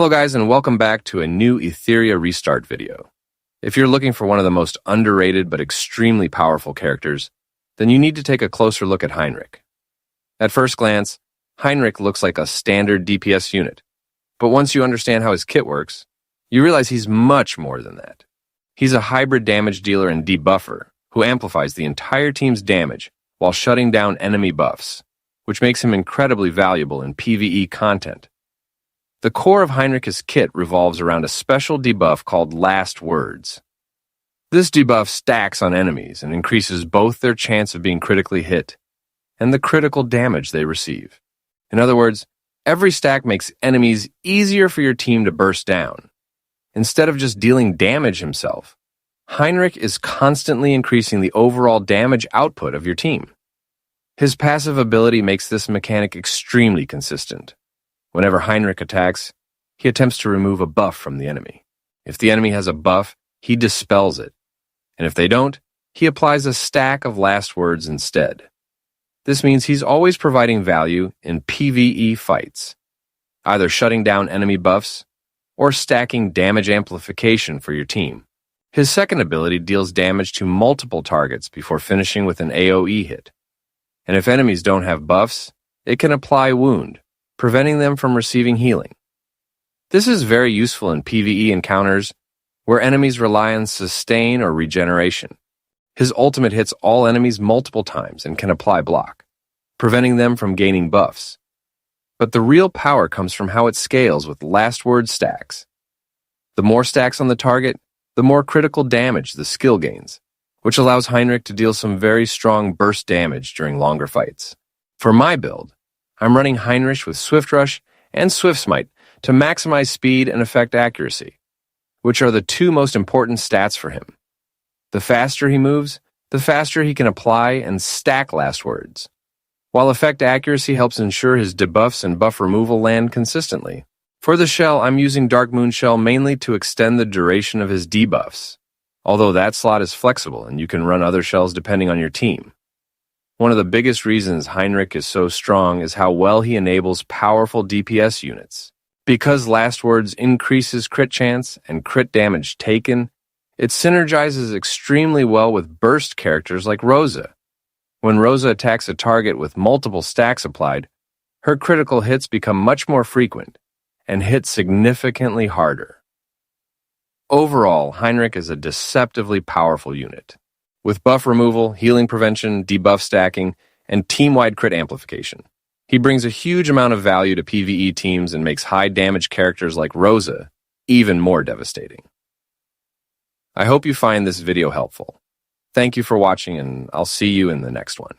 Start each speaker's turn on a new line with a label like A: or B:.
A: Hello guys, and welcome back to a new Etheria restart video. If you're looking for one of the most underrated but extremely powerful characters, then you need to take a closer look at Heinrich. At first glance, Heinrich looks like a standard DPS unit, but once you understand how his kit works, you realize he's much more than that. He's a hybrid damage dealer and debuffer who amplifies the entire team's damage while shutting down enemy buffs, which makes him incredibly valuable in PvE content. The core of Heinrich's kit revolves around a special debuff called Last Words. This debuff stacks on enemies and increases both their chance of being critically hit and the critical damage they receive. In other words, every stack makes enemies easier for your team to burst down. Instead of just dealing damage himself, Heinrich is constantly increasing the overall damage output of your team. His passive ability makes this mechanic extremely consistent. Whenever Heinrich attacks, he attempts to remove a buff from the enemy. If the enemy has a buff, he dispels it. And if they don't, he applies a stack of Last Words instead. This means he's always providing value in PvE fights, either shutting down enemy buffs or stacking damage amplification for your team. His second ability deals damage to multiple targets before finishing with an AoE hit. And if enemies don't have buffs, it can apply Wound, preventing them from receiving healing. This is very useful in PvE encounters where enemies rely on sustain or regeneration. His ultimate hits all enemies multiple times and can apply block, preventing them from gaining buffs. But the real power comes from how it scales with Last Word stacks. The more stacks on the target, the more critical damage the skill gains, which allows Heinrich to deal some very strong burst damage during longer fights. For my build, I'm running Heinrich with Swift Rush and Swift Smite to maximize speed and effect accuracy, which are the two most important stats for him. The faster he moves, the faster he can apply and stack Last Words, while effect accuracy helps ensure his debuffs and buff removal land consistently. For the shell, I'm using Dark Moon Shell mainly to extend the duration of his debuffs, although that slot is flexible and you can run other shells depending on your team. One of the biggest reasons Heinrich is so strong is how well he enables powerful DPS units. Because Last Words increases crit chance and crit damage taken, it synergizes extremely well with burst characters like Rosa. When Rosa attacks a target with multiple stacks applied, her critical hits become much more frequent and hit significantly harder. Overall, Heinrich is a deceptively powerful unit, with buff removal, healing prevention, debuff stacking, and team-wide crit amplification. He brings a huge amount of value to PvE teams and makes high-damage characters like Rosa even more devastating. I hope you find this video helpful. Thank you for watching, and I'll see you in the next one.